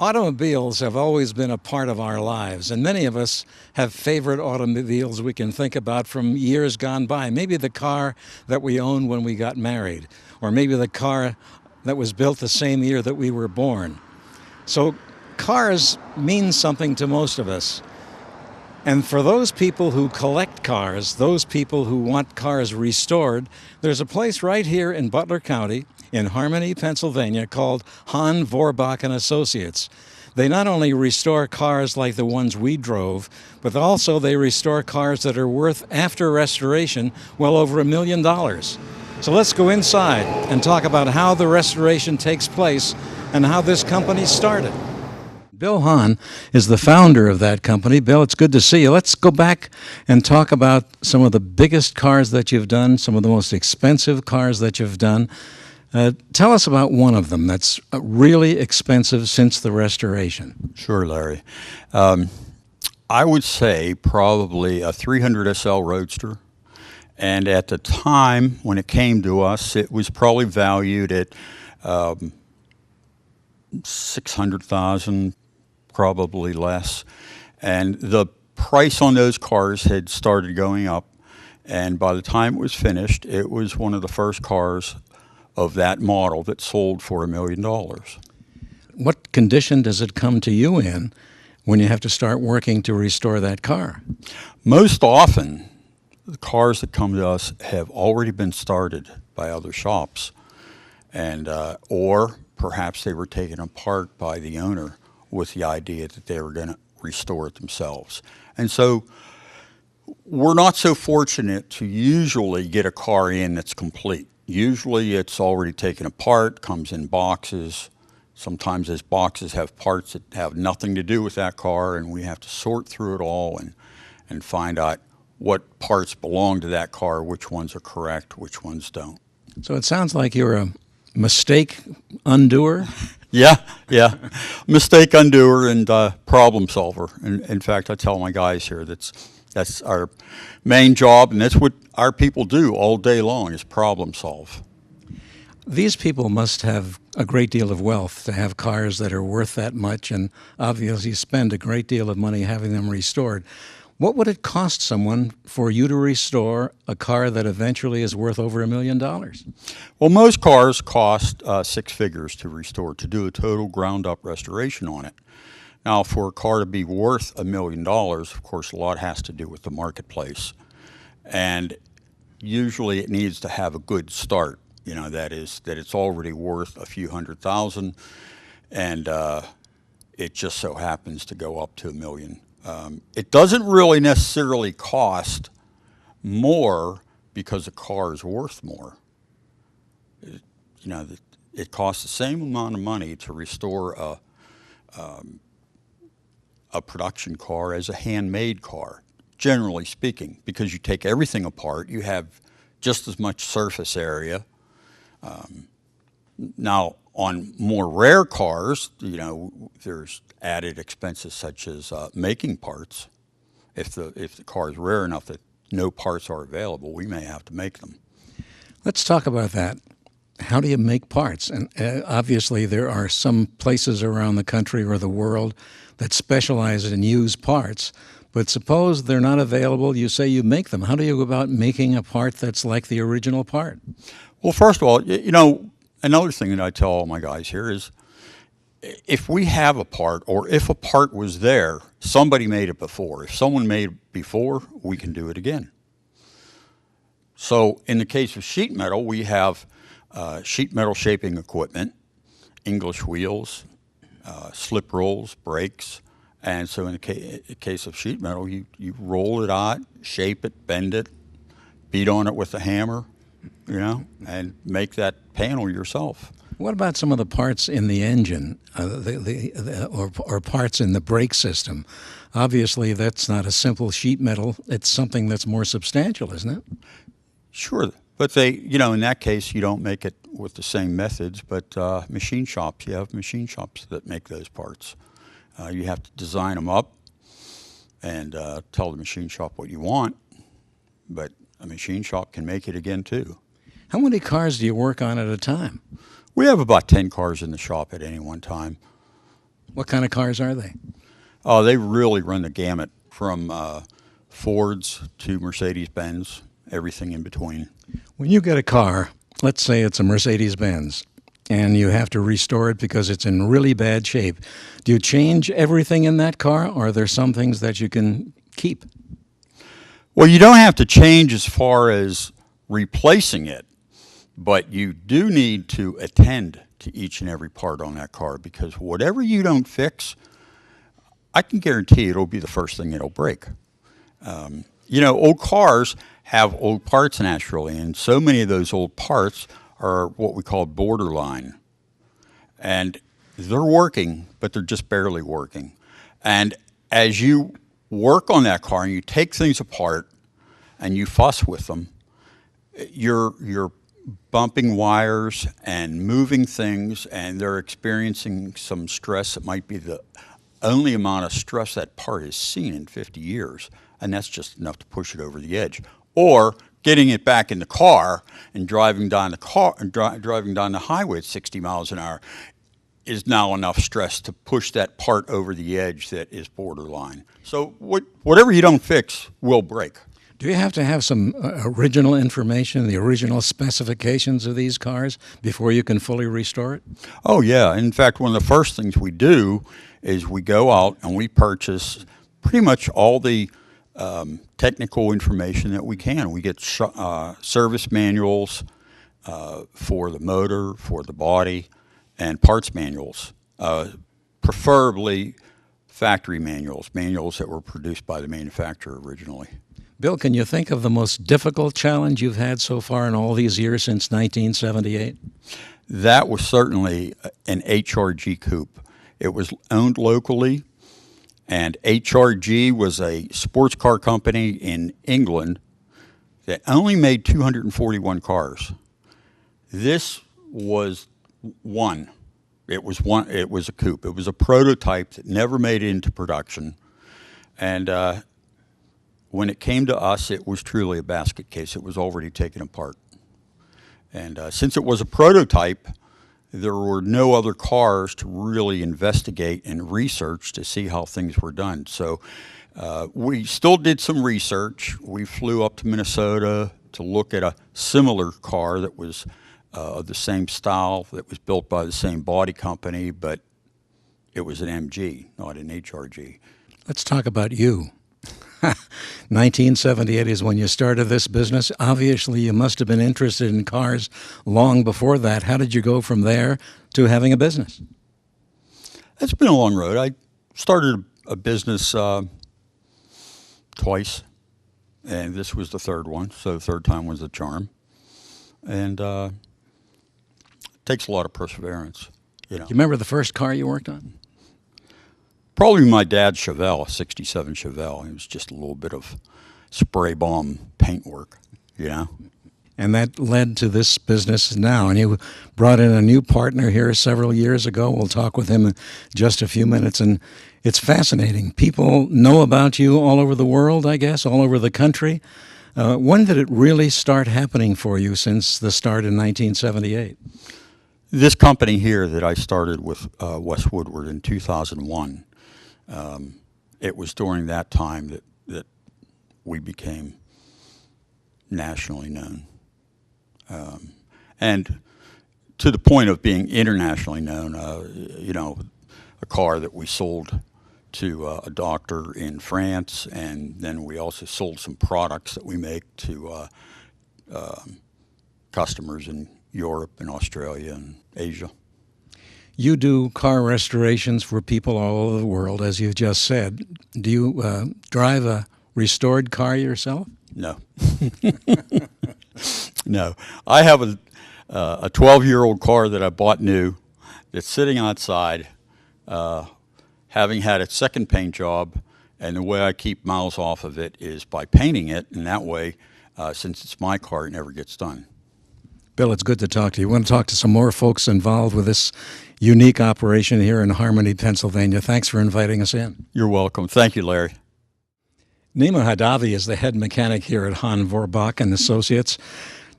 Automobiles have always been a part of our lives, and many of us have favorite automobiles we can think about from years gone by. Maybe the car that we owned when we got married, or maybe the car that was built the same year that we were born. So cars mean something to most of us. And for those people who collect cars, those people who want cars restored, there's a place right here in Butler County, in Harmony, Pennsylvania, called Hahn Vorbach Associates. They not only restore cars like the ones we drove, but also they restore cars that are worth, after restoration, well over $1 million. So let's go inside and talk about how the restoration takes place and how this company started. Bill Hahn is the founder of that company. Bill, it's good to see you. Let's go back and talk about some of the biggest cars that you've done, some of the most expensive cars that you've done. Tell us about one of them that's really expensive since the restoration. Sure, Larry. I would say probably a 300 SL Roadster. And at the time when it came to us, it was probably valued at $600,000, probably less. And the price on those cars had started going up. And by the time it was finished, it was one of the first cars of that model that sold for $1 million. What condition does it come to you in when you have to start working to restore that car? Most often, the cars that come to us have already been started by other shops, and or perhaps they were taken apart by the owner with the idea that they were going to restore it themselves. And so we're not so fortunate to usually get a car in that's complete. Usually it's already taken apart, comes in boxes. Sometimes those boxes have parts that have nothing to do with that car, and we have to sort through it all and find out what parts belong to that car, which ones are correct, which ones don't. So it sounds like you're a mistake undoer? Yeah. Mistake undoer and problem solver. And in fact, I tell my guys here that's our main job, and that's what our people do all day long, is problem solve. These people must have a great deal of wealth to have cars that are worth that much, and obviously spend a great deal of money having them restored. What would it cost someone for you to restore a car that eventually is worth over $1 million? Well, most cars cost 6 figures to restore, to do a total ground-up restoration on it. Now, for a car to be worth $1 million, of course, a lot has to do with the marketplace. And usually it needs to have a good start. You know, that is, that it's already worth a few $100,000, and it just so happens to go up to $1 million. It doesn't really necessarily cost more because the car is worth more. It costs the same amount of money to restore a production car as a handmade car, generally speaking, because you take everything apart, you have just as much surface area. Now, on more rare cars, there's added expenses such as making parts. If the car is rare enough that no parts are available, we may have to make them. Let's talk about that. How do you make parts? And obviously there are some places around the country or the world that specialize in used parts, but suppose they're not available, you say you make them. How do you go about making a part that's like the original part? Well, first of all, another thing that I tell all my guys here is, if we have a part, or if a part was there, somebody made it before. If someone made it before, we can do it again. So in the case of sheet metal, we have sheet metal shaping equipment, English wheels, slip rolls, brakes. And so in the case of sheet metal, you roll it out, shape it, bend it, beat on it with a hammer, and make that panel yourself. What about some of the parts in the engine, or parts in the brake system? Obviously, that's not a simple sheet metal. It's something that's more substantial, isn't it? Sure, but in that case, you don't make it with the same methods, but machine shops, you have machine shops that make those parts. You have to design them up and tell the machine shop what you want, but a machine shop can make it again too. How many cars do you work on at a time? We have about 10 cars in the shop at any one time. What kind of cars are they? Oh, they really run the gamut from Fords to Mercedes-Benz, everything in between. When you get a car, let's say it's a Mercedes-Benz, and you have to restore it because it's in really bad shape, do you change everything in that car, or are there some things that you can keep? Well, you don't have to change as far as replacing it, but you do need to attend to each and every part on that car, because whatever you don't fix, I can guarantee it'll be the first thing that'll break. Old cars have old parts naturally, and so many of those old parts are what we call borderline. And they're working, but they're just barely working. And as you work on that car and you take things apart and you fuss with them, you're bumping wires and moving things, and they're experiencing some stress that might be the only amount of stress that part has seen in 50 years, and that's just enough to push it over the edge. Or getting it back in the car and driving down the highway at 60 miles an hour is now enough stress to push that part over the edge that is borderline. So whatever you don't fix will break. Do you have to have some original information, the original specifications of these cars before you can fully restore it? Oh, yeah. In fact, one of the first things we do is we go out and we purchase pretty much all the technical information that we can. We get service manuals for the motor, for the body, and parts manuals, preferably factory manuals that were produced by the manufacturer originally. Bill, can you think of the most difficult challenge you've had so far in all these years since 1978? That was certainly an HRG coupe. It was owned locally, and HRG was a sports car company in England that only made 241 cars. This was one. It was a coupe. It was a prototype that never made it into production, and when it came to us, it was truly a basket case. It was already taken apart. And since it was a prototype, there were no other cars to really investigate and research to see how things were done. So we still did some research. We flew up to Minnesota to look at a similar car that was of the same style, that was built by the same body company, but it was an MG, not an HRG. Let's talk about you. 1978 is when you started this business. Obviously, you must have been interested in cars long before that. How did you go from there to having a business? It's been a long road. I started a business twice, and this was the third one, so the third time was the charm. And it takes a lot of perseverance. You remember the first car you worked on? Probably my dad's Chevelle, a 67 Chevelle. It was just a little bit of spray bomb paint work, And that led to this business now. And you brought in a new partner here several years ago. We'll talk with him in just a few minutes. And it's fascinating. People know about you all over the world, I guess, all over the country. When did it really start happening for you since the start in 1978? This company here that I started with Wes Woodward in 2001, it was during that time that we became nationally known. And to the point of being internationally known, a car that we sold to a doctor in France, and then we also sold some products that we make to customers in Europe and Australia and Asia. You do car restorations for people all over the world, as you just said. Do you drive a restored car yourself? No. No. I have a 12-year-old car that I bought new that's sitting outside, having had its second paint job, and the way I keep miles off of it is by painting it, and that way, since it's my car, it never gets done. Bill, it's good to talk to you. I want to talk to some more folks involved with this unique operation here in Harmony, Pennsylvania. Thanks for inviting us in. You're welcome. Thank you, Larry. Nima Davi is the head mechanic here at Hahn Vorbach Associates.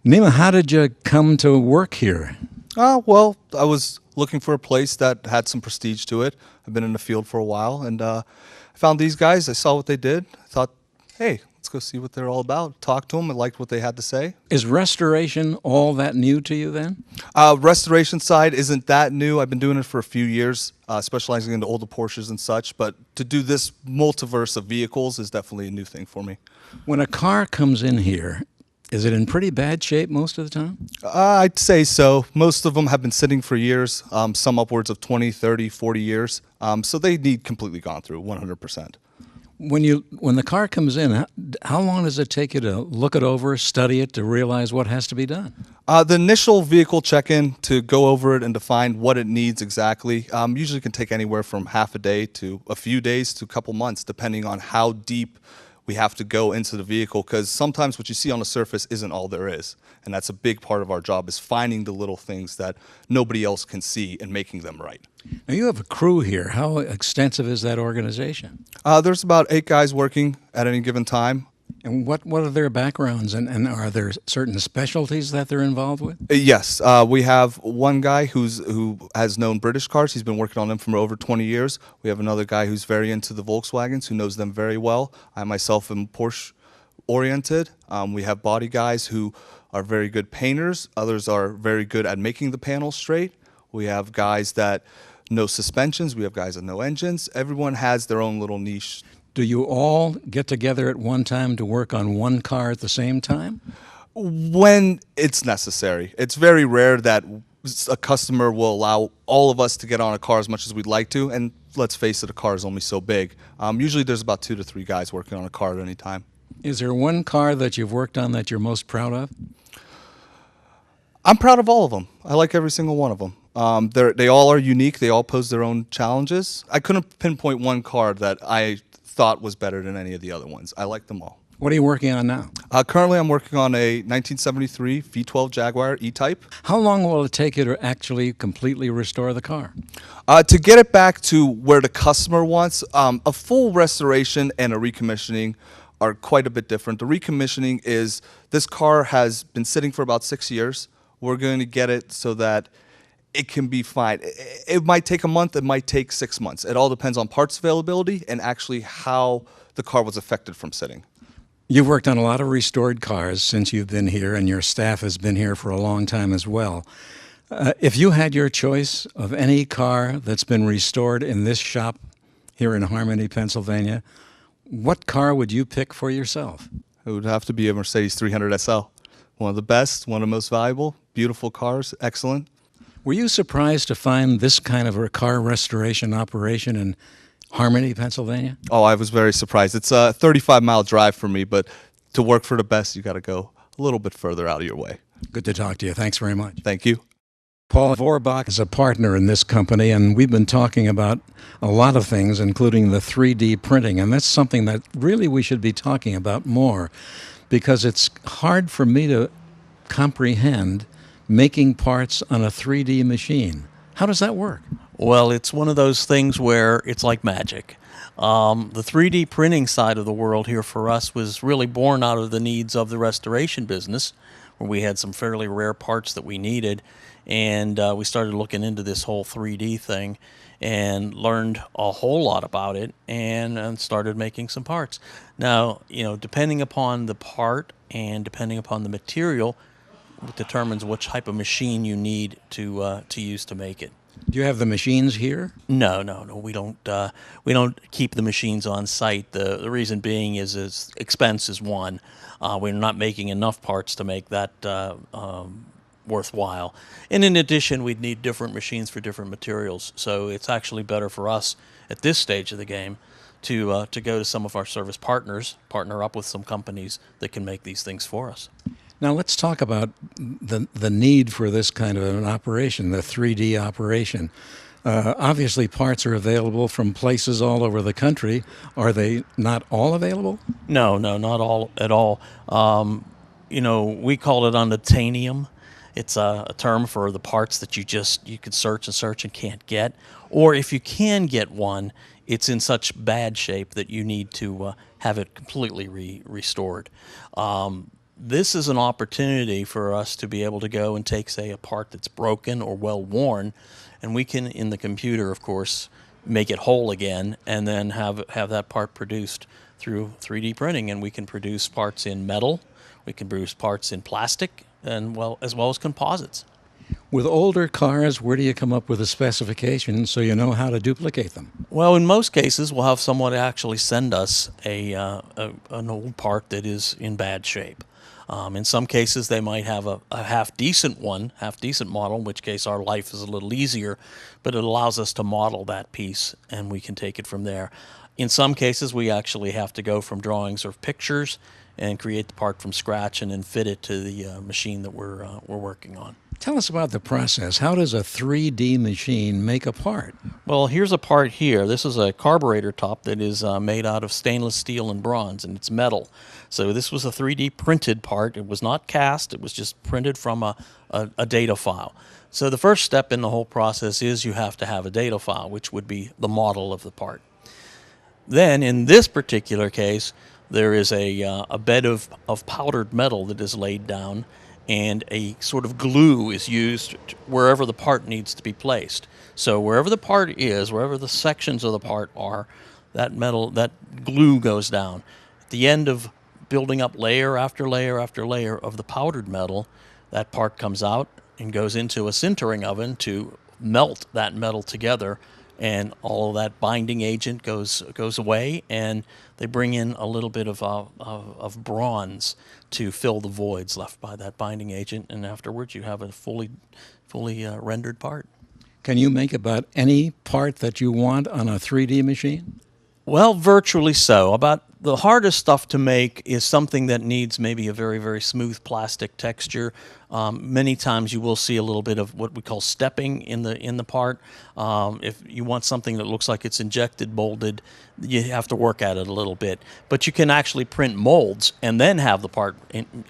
Nima, how did you come to work here? Well, I was looking for a place that had some prestige to it. I've been in the field for a while, and I found these guys. I saw what they did. I thought, hey, let's go see what they're all about. Talked to them. I liked what they had to say. Is restoration all that new to you then? Restoration side isn't that new. I've been doing it for a few years, specializing in the older Porsches and such. But to do this multiverse of vehicles is definitely a new thing for me. When a car comes in here, is it in pretty bad shape most of the time? I'd say so. Most of them have been sitting for years, some upwards of 20, 30, 40 years. So they need completely gone through, 100%. When the car comes in, how long does it take you to look it over, study it, to realize what has to be done? The initial vehicle check-in to go over it and to find what it needs exactly usually can take anywhere from half a day to a few days to a couple months, depending on how deep we have to go into the vehicle, because sometimes what you see on the surface isn't all there is. And that's a big part of our job, is finding the little things that nobody else can see and making them right. Now, you have a crew here. How extensive is that organization? There's about 8 guys working at any given time. And what are their backgrounds, and are there certain specialties that they're involved with? Yes, we have one guy who has known British cars. He's been working on them for over 20 years. We have another guy who's very into the Volkswagens, who knows them very well. I myself am Porsche oriented. We have body guys who are very good painters. Others are very good at making the panels straight. We have guys that know suspensions. We have guys that know engines. Everyone has their own little niche. Do you all get together at one time to work on one car at the same time? When it's necessary. It's very rare that a customer will allow all of us to get on a car as much as we'd like to, and let's face it, a car is only so big. Usually there's about 2 to 3 guys working on a car at any time. Is there one car that you've worked on that you're most proud of? I'm proud of all of them. I like every single one of them. They all are unique. They all pose their own challenges. I couldn't pinpoint one car that I thought was better than any of the other ones. I like them all. What are you working on now? Currently, I'm working on a 1973 V12 Jaguar E-Type. How long will it take you to actually completely restore the car? To get it back to where the customer wants, a full restoration and a recommissioning are quite a bit different. The recommissioning is, this car has been sitting for about 6 years. We're going to get it so that it can be fine. It might take a month, it might take 6 months. It all depends on parts availability and actually how the car was affected from sitting. You've worked on a lot of restored cars since you've been here, and your staff has been here for a long time as well. If you had your choice of any car that's been restored in this shop here in Harmony, Pennsylvania, what car would you pick for yourself? It would have to be a Mercedes 300 SL. One of the best, one of the most valuable, beautiful cars, excellent. Were you surprised to find this kind of a car restoration operation in Harmony, Pennsylvania? Oh, I was very surprised. It's a 35-mile drive for me, but to work for the best, you got to go a little bit further out of your way. Good to talk to you. Thanks very much. Thank you. Paula Vorbach is a partner in this company, and we've been talking about a lot of things, including the 3D printing, and that's something that really we should be talking about more, because it's hard for me to comprehend making parts on a 3D machine. How does that work? Well, it's one of those things where it's like magic. The 3D printing side of the world here for us was really born out of the needs of the restoration business, where we had some fairly rare parts that we needed, and we started looking into this whole 3D thing and learned a whole lot about it and started making some parts. Now, depending upon the part and depending upon the material, it determines which type of machine you need to use to make it. Do you have the machines here? No. We don't keep the machines on site. The reason being is expense is one. We're not making enough parts to make that worthwhile. And in addition, we'd need different machines for different materials. So it's actually better for us at this stage of the game to go to some of our service partners, partner up with some companies that can make these things for us. Now let's talk about the need for this kind of an operation, the 3D operation. Obviously, parts are available from places all over the country. Are they not all available? No, not all at all. We call it unobtainium. It's a term for the parts that you could search and can't get. Or if you can get one, it's in such bad shape that you need to have it completely restored. this is an opportunity for us to be able to go and take, say, a part that's broken or well worn, and we can, in the computer, of course, make it whole again, and then have that part produced through 3D printing. And we can produce parts in metal, we can produce parts in plastic, and as well as composites. With older cars, where do you come up with the specifications so you know how to duplicate them? Well, in most cases, we'll have someone actually send us an old part that is in bad shape. In some cases, they might have a half-decent model, in which case our life is a little easier, but it allows us to model that piece, and we can take it from there. In some cases, we actually have to go from drawings or pictures and create the part from scratch and then fit it to the machine that we're working on. Tell us about the process. How does a 3D machine make a part? Well, here's a part here. This is a carburetor top that is made out of stainless steel and bronze, and it's metal. So this was a 3D printed part. It was not cast. It was just printed from a data file. So the first step in the whole process is you have to have a data file, which would be the model of the part. Then, in this particular case, there is a bed of powdered metal that is laid down, and a sort of glue is used wherever the part needs to be placed. So wherever the part is, wherever the sections of the part are, that glue goes down. At the end of building up layer after layer after layer of the powdered metal, that part comes out and goes into a sintering oven to melt that metal together, and all of that binding agent goes away, and they bring in a little bit of bronze to fill the voids left by that binding agent, and afterwards you have a fully rendered part. Can you make about any part that you want on a 3D machine? Well, virtually so. About the hardest stuff to make is something that needs maybe a very, very smooth plastic texture. Many times you will see a little bit of what we call stepping in the part. If you want something that looks like it's injected molded, you have to work at it a little bit. But you can actually print molds and then have the part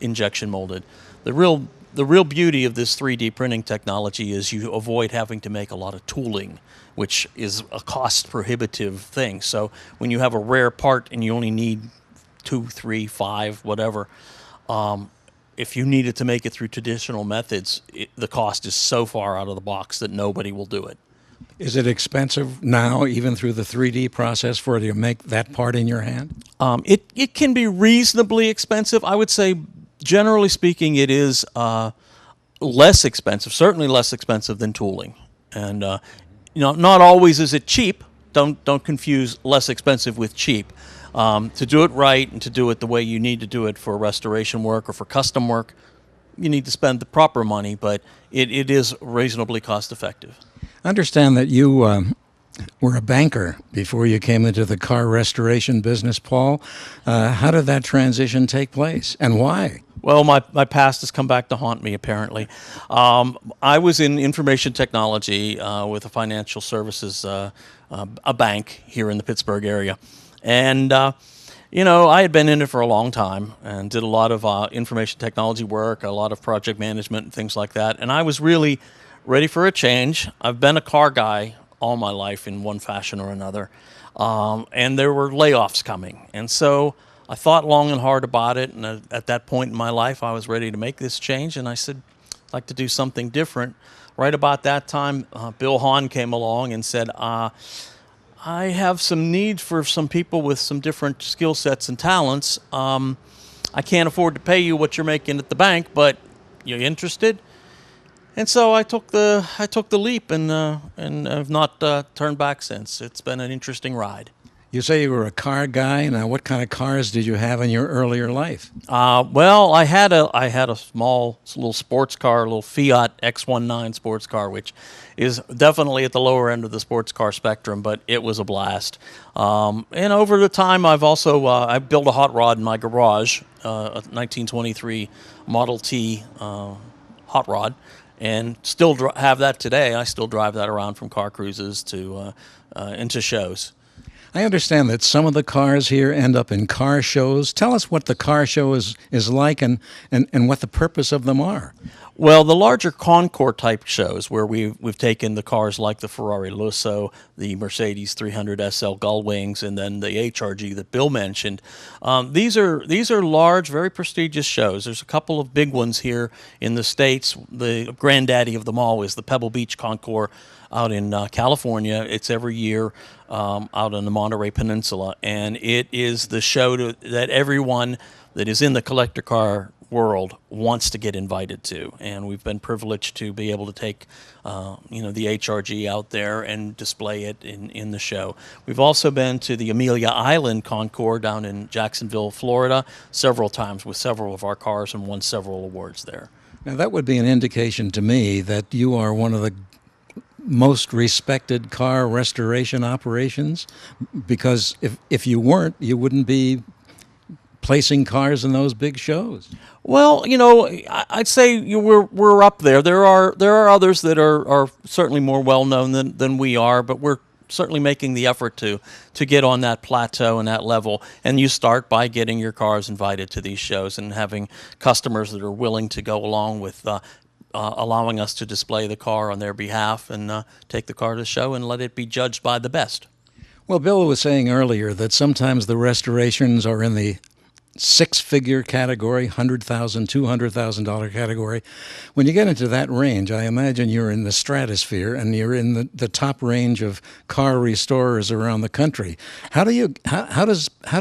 injection molded. The real beauty of this 3D printing technology is you avoid having to make a lot of tooling, which is a cost-prohibitive thing. So when you have a rare part and you only need 2, 3, 5, whatever, if you needed to make it through traditional methods, the cost is so far out of the box that nobody will do it. Is it expensive now, even through the 3D process, for you to make that part in your hand? It can be reasonably expensive. I would say, generally speaking, it is less expensive, certainly less expensive than tooling. And not always is it cheap. Don't confuse less expensive with cheap. To do it right and to do it the way you need to do it for restoration work or for custom work, you need to spend the proper money, but it is reasonably cost effective. I understand that you were a banker before you came into the car restoration business, Paul. How did that transition take place, and why? Well, my past has come back to haunt me, apparently. I was in information technology with a financial services, a bank here in the Pittsburgh area. And, I had been in it for a long time and did a lot of information technology work, a lot of project management and things like that. And I was really ready for a change. I've been a car guy all my life in one fashion or another. And there were layoffs coming. And so I thought long and hard about it, and at that point in my life, I was ready to make this change, and I said, I'd like to do something different. Right about that time, Bill Hahn came along and said, I have some need for some people with some different skill sets and talents. I can't afford to pay you what you're making at the bank, but you interested? And so I took the leap, and have not turned back since. It's been an interesting ride. You say you were a car guy. Now, what kind of cars did you have in your earlier life? Well, I had a small little sports car, a little Fiat X19 sports car, which is definitely at the lower end of the sports car spectrum, but it was a blast. And over the time, I've also I built a hot rod in my garage, a 1923 Model T hot rod, and still have that today. I still drive that around from car cruises to into shows. I understand that some of the cars here end up in car shows. Tell us what the car show is like and what the purpose of them are. Well, the larger concours type shows where we've taken the cars like the Ferrari Lusso, the Mercedes 300 SL Gullwings, and then the HRG that Bill mentioned. These are large, very prestigious shows. There's a couple of big ones here in the States. The granddaddy of them all is the Pebble Beach Concours out in California. It's every year out on the Monterey Peninsula, and it is the show that everyone that is in the collector car world wants to get invited to, and we've been privileged to be able to take the HRG out there and display it in the show. We've also been to the Amelia Island Concours down in Jacksonville, Florida, several times with several of our cars and won several awards there. Now that would be an indication to me that you are one of the most respected car restoration operations, because if you weren't, you wouldn't be placing cars in those big shows. Well, I'd say we're up there. There are others that are certainly more well known than we are, but we're certainly making the effort to get on that plateau and that level. And you start by getting your cars invited to these shows and having customers that are willing to go along with allowing us to display the car on their behalf and take the car to the show and let it be judged by the best. Well, Bill was saying earlier that sometimes the restorations are in the six-figure category, $100,000, $200,000 category. When you get into that range, I imagine you're in the stratosphere and you're in the top range of car restorers around the country. How do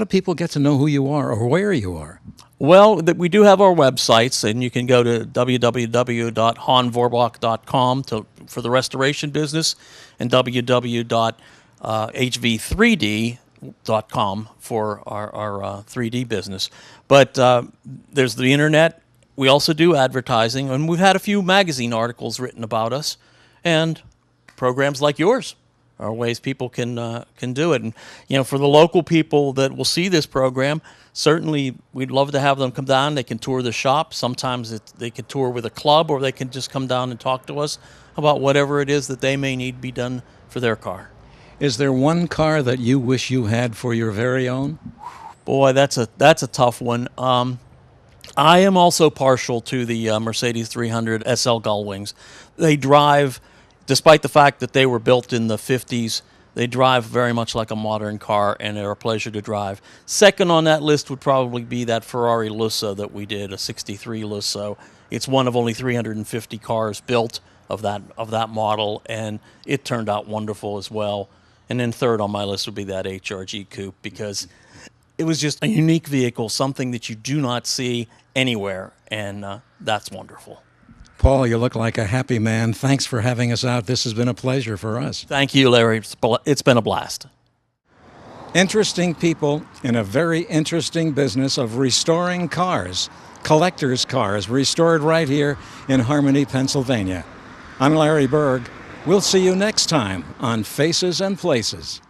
people get to know who you are or where you are? Well, we do have our websites, and you can go to www.hahnvorbach.com for the restoration business, and www.hv3d.com for our 3D business. But there's the internet. We also do advertising, and we've had a few magazine articles written about us, and programs like yours are ways people can do it. And for the local people that will see this program, certainly we'd love to have them come down. They can tour the shop. Sometimes they can tour with a club, or they can just come down and talk to us about whatever it is that they may need to be done for their car. Is there one car that you wish you had for your very own? Boy, that's a tough one. I am also partial to the Mercedes 300 SL Gullwings. They drive, despite the fact that they were built in the 50s, they drive very much like a modern car, and they're a pleasure to drive. Second on that list would probably be that Ferrari Lusso that we did, a 63 Lusso. It's one of only 350 cars built of that model, and it turned out wonderful as well. And then third on my list would be that HRG Coupe, because it was just a unique vehicle, something that you do not see anywhere, and that's wonderful. Paul, you look like a happy man. Thanks for having us out. This has been a pleasure for us. Thank you, Larry. It's been a blast. Interesting people in a very interesting business of restoring cars, collectors' cars, restored right here in Harmony, Pennsylvania. I'm Larry Berg. We'll see you next time on Faces and Places.